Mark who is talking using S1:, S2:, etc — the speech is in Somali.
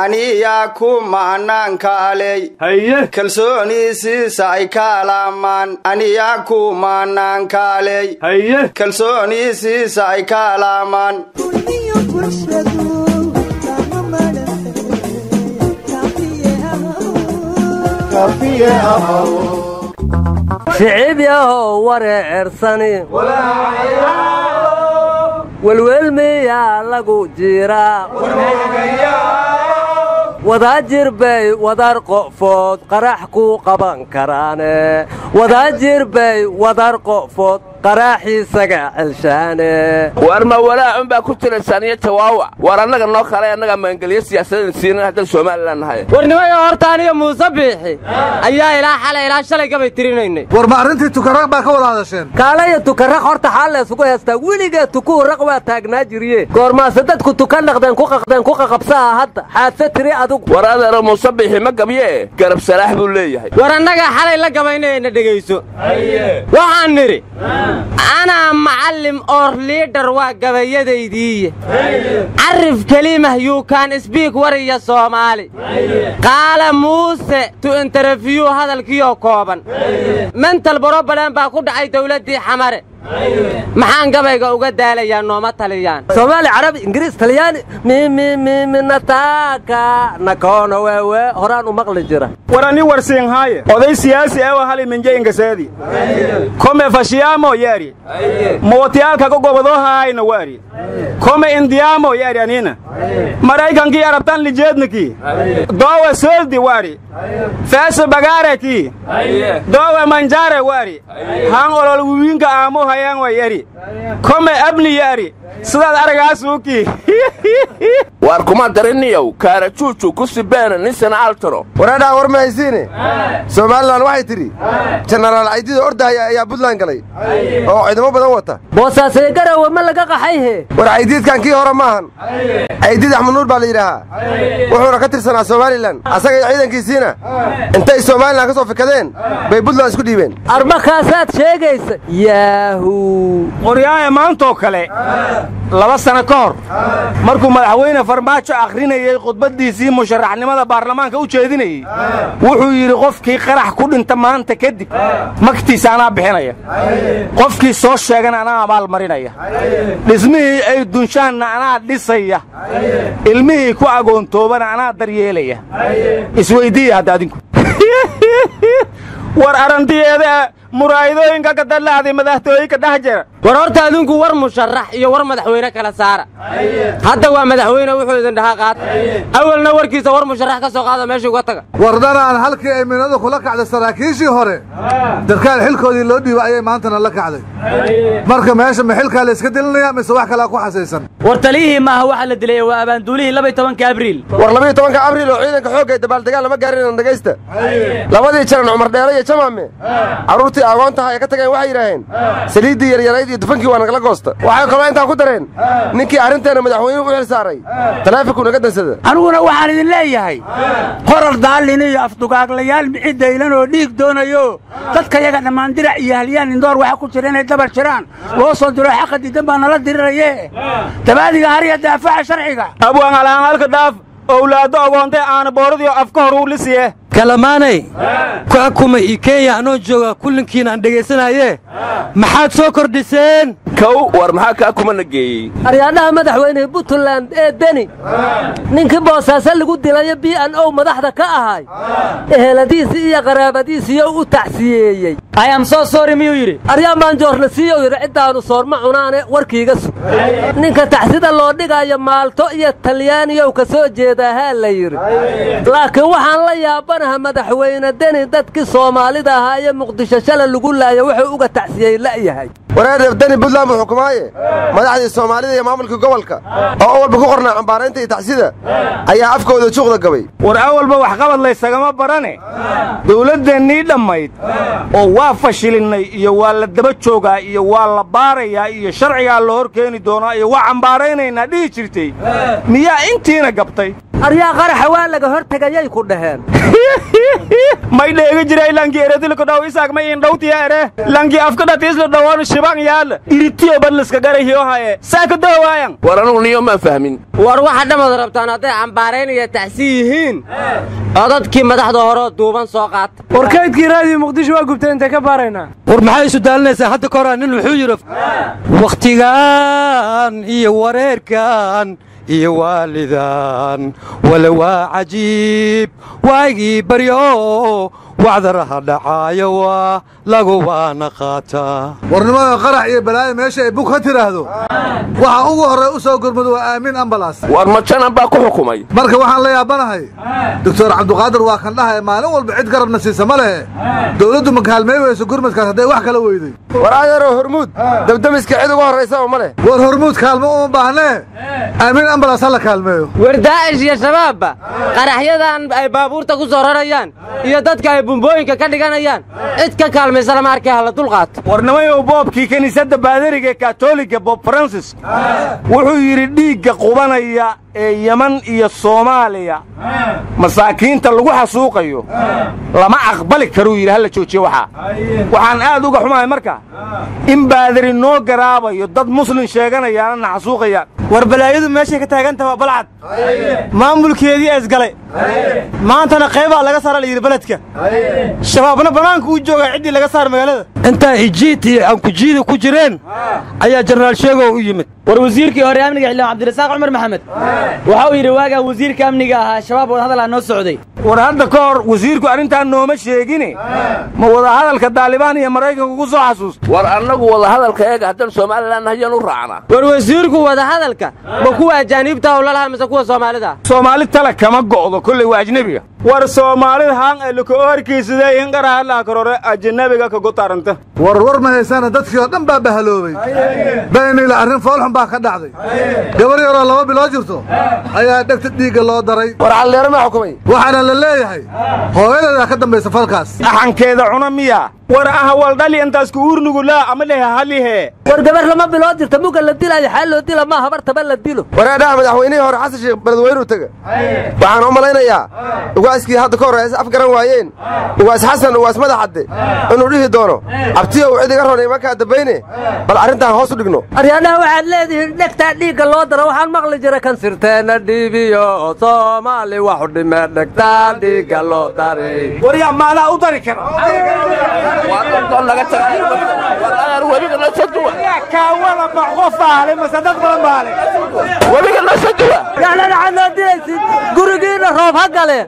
S1: aniyaku maanan kaalay kalsooni siisay kalaman aniyaku maanan kaalay kalsooni siisay kalaman
S2: شعب ياهو ورعرساني والوالمي يا لغو جيرا وداجر بي ودار قفود قراحكو قبان كراني وداجر بي ودار قفود قراحي سقع علشاني
S3: وارما ولا عنبا كنت لسانية تواوع وارناك النوع خلايا انك منقلية سياسة نسينا هذا الشمال لانهاي
S2: ورنما يهورتاني مصبيحي ايا الى حالة الى شالي قبي ترينيني
S4: ورما ارنتي تكرق باكو ولا هذا
S2: كالايا تكرق هورتا حالة سوكو يستاوليقا تكو رقوة تاقنا جريه كورما سددكو تكالنقدان كوكا قبساها حتى حاسة تري ادوك
S3: ورانا مصبيحي ما قبيه قرب سلاح بوليه
S2: ورناك حالة الى قبيني ندقيسو وحان نري أنا معلم أور ليدر وقبيديدي عرف كلمة يو كان سبيك وريا صومالي قال موسى تو انترفيو هذا الكيو كوبان من تلبرو بلان باكو دعي دولتي حماري maxaan gabayga uga daalayaa nooma taliyaan Soomaali Carabi Ingiriis Talyaani mi nataka nakoona wewe horaan u maqli jira
S5: warani warsiin haaye oday siyaasi ah oo hal minje ingasaadi kome fashiamo yari mootiyalka gobado haayna wari kome indiamo yari anina maraykanki arabtan lijeedniki doowa soldi wari faasa bagaraki doowa manjare wari han olol wiinka aamo hayaan wayari kome abni yari sidaad aragaasuuki
S3: war kuma dariniyow kaara juuju ku sibeena nisan altro
S6: warada warmaysiine Soomaaliland waxay tiri General Aidid ordaya ayaa Puntland galay oo ciidamo badan wata
S2: boosaasay garaw ma laga qaxayhe
S6: war Aidid kan kii hore maahan Aidid Axmed Nuur baa la yiraahdaa wuxuu ka tirsanaa Soomaaliland asaga ciidankiisina intay Soomaaliland ka soo fikadeen bay Puntland isku dhiibeen
S2: arbakaasaad sheegaysa yaahu
S5: qoryaha maanto kale laba sano ka hor markuu madaxweyne farmaajo akhrinayay khudbadiisii musharaxnimada baarlamaanka u jeedinayay wuxuu yiri qofkii qarax ku dhinta maanta kadib magtiisa ana bixinaya qofkii soo sheegan ana abaal marinaya dhismihii ay dunshaan ana dhisaya ilmihii ku agoontooban ana daryeelaya isweydiiya hadda adinku war arantiyeeda muraayadooyinka ka dalaaday madaxtooyinka dhajara
S2: war horta adinku war musharax iyo war madaxweyne kala saara hadda waa madaxweyne wuxuu idin dhaha qaad awalna warkiisa war musharax ka soo qaada meeshii uga taga
S4: wardanaan halkii ay minadu kula kacday saraakiishii hore darkaan xilkoodii loo dhiibay ayay maantana la kacday marka meesha ma xilka la iska dilinaya mise wax kala ku xasaysan
S2: war taliyihii maaha waxa la dilay waa abaanduulihii 12 abriil
S6: war 12 abriil oo ciidanka xoogay dabaal dagaal lama gaarin dhageysta labadii jaran Umar Dheere iyo Jamaame arurtii agoonta ay ka tageen waxay yiraahdeen saliidii yaryarayd iyo dufankii waa naga goosta waxay kaloo inta ku dareen ninkii arinteena madaxweynuhu u xil saaray taleefanku naga dansada
S7: aniguna waxaan idin leeyahay qorar daalin iyo afdugaaglayaal bixidaylan oo dhiig doonayo dadka yaga dhamaan dirac iyo halyaan indoor waxa ku jira inay dabar jiraan loo soo diro xaqadi dambaa nala diriraye tabaadiga hariya daafaca sharciga
S5: abwaan alaan halka daaf awlaado agoonte aan booradiyo afka hor u lisiye
S2: kalamaanay ku xukuma Kenya anoo jooga kullinkiina aan dhageysanaye maxaad soo kordhiseen
S3: kow war maxaa ka kuma nageeyay
S2: aryaadaha madaxweyne Puntland ee Deni ninkii boosaasa lagu dilay BNO madaxda ka ahay eheladiisi iyo qaraabadiisi u tacsiyeyay I am so sorry miyuu yiri aryamaan joorna siiyo yiri cidaanu soorma cunaane warkiiga ninka tacsida loo dhigayo Maalto iyo Talyaaniga ka soo jeedaa la yiri laakiin waxaan la yaabanahay madaxweyne Deni dadkii Soomaalida ahaa ee Muqdisho shala lagu laayo wuxuu uga tacsiyay la yahay
S6: wareer Deni Puntland xukumaye madaxdii Soomaalida iyo maamulka gobolka oo walba ku qornaa ambaareynta iyo tacsida ayaa afkooda juuqda gabay
S5: war awalba wax qabad la isagama barane dawladdeennii dhamayd oo waa fashilinay iyo waa la daba joogaa iyo waa la baarayaa iyo sharciga loo horkeeni doonaa iyo waa ambaareynayna dhigi jirtay miyaa intiina gabtay
S2: aryaa qaraxa waa laga hortagayay ku dhaheen
S5: may dheega jiray lanki eredilka dhaw isaag may indhowtiya ere lanki afka dhatiisla dhawoon shibaan yaal iritiyo badliska garahiyo haye saaka dawaayan
S3: war anugu niyo ma fahmin
S2: war waxa dhamad rabtaan hadday cambaaraynaya tacsi yihiin dadkii madaxda hore duuban soo qaata
S8: warkaydkii raadiyo muqdisho waa gubtay inta ka baarayna war maxay isu daalinaysaa hadda ka hor nin wuxuu yiri waqtigan iyo wareerkan iyo waalidan wala waa cajiib waagii baryo wacdaraha dhacaayo waa lagu waana qaataa
S4: warnimada qarax iyo balaayo meesha ay bug ka tiraahdo waxa ugu horey u soo gurmado waa aamin ambalaas
S3: war majanan baa ku xukumay
S4: marka waxaan la yaabanahay doctor cabduqaadir waa kan dhahay maalin walba cid garabna siisa ma lehe dawladdu ma kaalmey weyso gurmadkaas hadday wax kala weyday
S6: war adeero hormuud dabdamiska cid ugu horraysa ma leh
S4: war hormuud kaalmo uma baahnee aamin ambalaas hala kaalmeeyo
S2: war daa'ish iyo shabaabba qaraxyadan ay baabuurta ku soo rarayaan iyo dadka ay bumbooyinka ka dhiganayaan cid ka kaalmaysa lama arkay hala dulqaato
S5: warnamayow boobkii kiniisadda baadariga ee katoliga bob francis wuxuu yidhi dhiigga qubanaya ee yeman iyo soomaaliya masaakiinta lagu xasuuqayo lama aqbali karuu yidhi hala joojiyo waxaan aad uga xumahay marka in baadari noo garaabayo dad muslim sheeganayaana na xasuuqayaan war balaayadu meeshay ka taagantaha waa balcad maamulkeedii isgalay maantana qaybaa laga saara la yidhi beledka shabaabna bannaanka uu joogaa ciddii laga saar magaalada
S8: intaa ijiit iyo aankujiida ku jireen ayaa jenaraal sheegow u yimid
S9: war wasiirkii hore amniga xildhibaan cabdirasaaq cumar maxamed waxa uu yidhi waagaa wasiirka amniga ahaa shabaab wadahadalaa noo socday
S5: war hadda ka hor wasiirku arrintaan nooma sheegine ma wadahadalka daalibaan iyo maraykanku ku soo xasuusta
S3: war annagu wadahadalka eega haddaan somalilan hayaan u raacnaa
S2: war wasiirku wadahadalka ma kuwa ajaaniibta oo lalaha mise kuwa soomaalida
S5: soomaali tala kama go'do kolley waa ajnebiga war soomaalida haan ay laka horkiisaday in qaraha karore ajnabiga ka gotaranta
S4: war ma haysana dadkii oo dhan baa bahaloobay baynila arrin foolxun baa ka dhacday gabar yaroo 2 bilood jirto ayaa dhegta dhiigga loo daray
S6: war calleero ma xukumay
S4: waxaana la leeyahay hooyadeeda ka dambaysa falkaas
S5: axankeeda cuna miya war ahwal dhali intaas ku uurnugu laa ama leha halihe
S9: war gabar 2 bilood jirta muga la dilay xal loo dila ma habartaba la dilo
S6: wareedhaha madaxweynihii hore xasan sheekh beledweyne taga waxaan u malaynayaa ugaaskii hadda ka horreeyay af garan waayeen ugaas xasan ugaas madaxadde inuu dhihi doono abtiyo uu cid iga ronay markaa dambayne bal arrintan hoos u dhigno
S9: aryaanaha waxaad leedihiin dhegtaa dhiigga loo daro waxaan maqli jiray kan sirteena dhiibiyo soomaali waxu dhimee dhegtaa dhiigga loo daray
S5: war yaa maadaa u dari kara
S3: webiga noo soo duwa
S5: kaawada qof aale mase dad badan baale
S3: webiga noo soo duwa
S9: yacnana waxaad noo dilaysid gurigiina roob ha gale